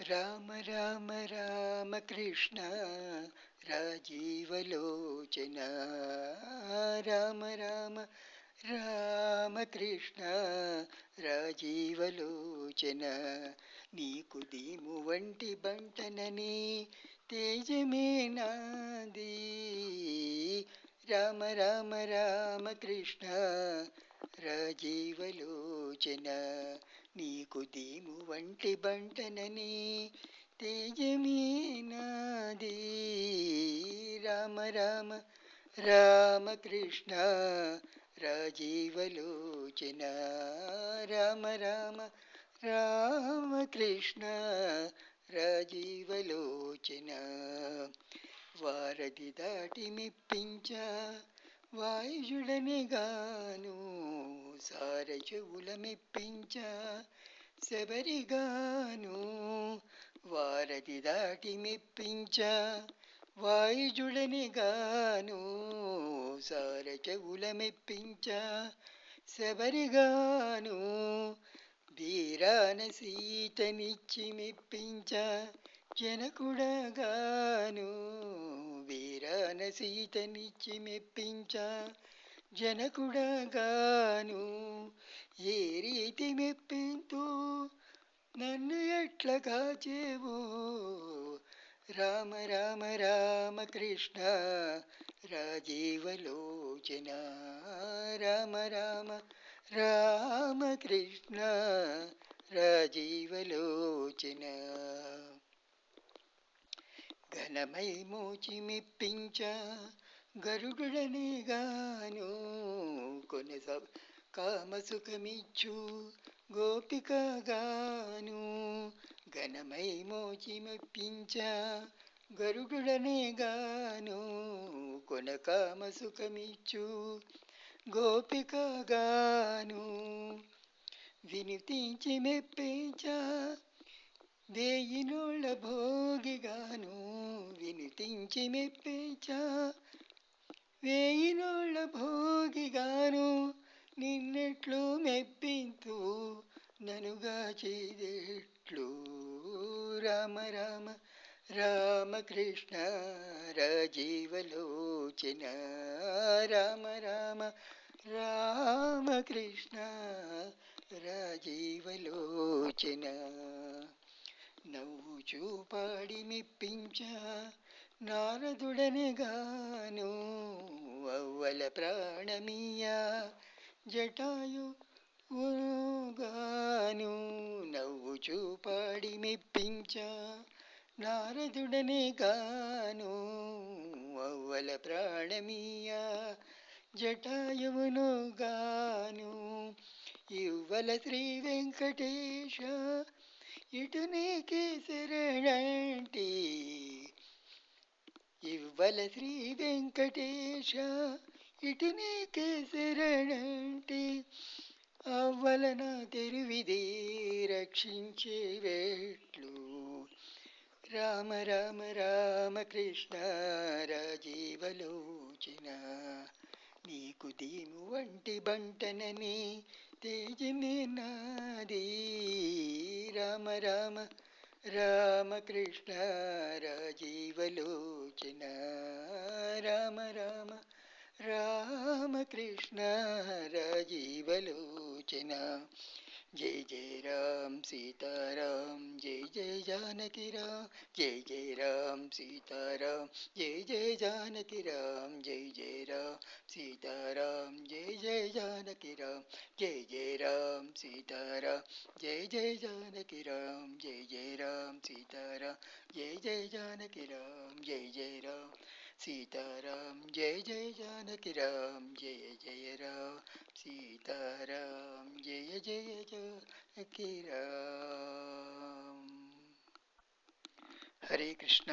రామ రామ రామ కృష్ణ రాజీవలోచన. రామ రామ రామ కృష్ణ రాజీవలోచన. నీకు దీము వంటి బంటనని తేజమే నాది. రామ రామ రామ కృష్ణ రాజీవలోచన. నీకు దీము వంటి బంటనని తేజమే నాది. రామ రామ రామ కృష్ణ రాజీవలోచన. రామ రామ రామ కృష్ణ రాజీవలోచన. వారధి దాటి మెప్పించ వాయుజుడనిగాను, సార చెవుల మెప్పించ శబరిగాను. వారధి దాటి మెప్పించ వాయుజుడనిగాను, సార చెవుల మెప్పించ శబరిగాను. వీరాన సీతనిచ్చి మెప్పించ జనకుడగాను. వీరాన సీతనిచ్చి మెప్పించ జనకుడగాను. ఏ రీతి మెప్పింతూ నన్ను ఎట్ల కాచేవో. రామ రామ రామ కృష్ణ రాజీవలోచన. రామ రామ రామ కృష్ణ రాజీవలోచన. ఘనమై మోచి మెప్పించ గరుడుడనిగాను, కొనస కామసుఖమిచ్చు గోపికగాను. ఘనమై మోచి మెప్పించ గరుడుడనిగాను, కొన కామసుఖమిచ్చు గోపికగాను. వినుతించి మెప్పించ వేయినోళ్ళ భోగిగాను. వినుతించి మెప్పించ వేయినోళ్ళ భోగిగాను. నిన్నెట్లు మెప్పింతు ననుగా చేదెట్లు. రామ రామ రామ కృష్ణ రాజీవలోచన. రామ రామ రామ కృష్ణ రాజీవలోచన. నవ్వు చూపాడి మెప్పించ నారదుడనిగాను, అవ్వల ప్రాణమీయ జటాయువుగాను. నవ్వు చూపాడి మెప్పించ నారదుడనిగాను, అవ్వల ప్రాణమీయ జటాయువునుగాను. ఇవ్వల శ్రీ వెంకటేశ ఇటు నీకే శరణంటి. ఇవ్వల శ్రీ వెంకటేశ ఇటు నీకే శరణంటి. అవ్వల నా తెరువిదే రక్షించే వేట్లు. రామ రామ రామ కృష్ణ రాజీవలోచన. నీకు దీము వంటి బంటనని తేజమే నాది. రామ రామ రామ కృష్ణ రాజీవలోచన. రామ రామ రామ కృష్ణ రాజీవలోచన. జయ జయ రామ సీతారాం జయ జయ జానకి రాम. జయ జయ రామ సీతారాం జయ జయ జానకి రాम. జయ జయ రామ సీతారాం జయ జయ జానకి రాम. జయ జయ రామ సీతారాం జయ జయ జానకి రాम. జయ జయ రామ సీతారాం జయ జయ జానకి రాम. జయ జయ రామ సీతారాం జయ జయ జానకి రాम. జయ జయ రామ సీతారాం జయ జయ జానకి రాम. హరే కృష్ణ.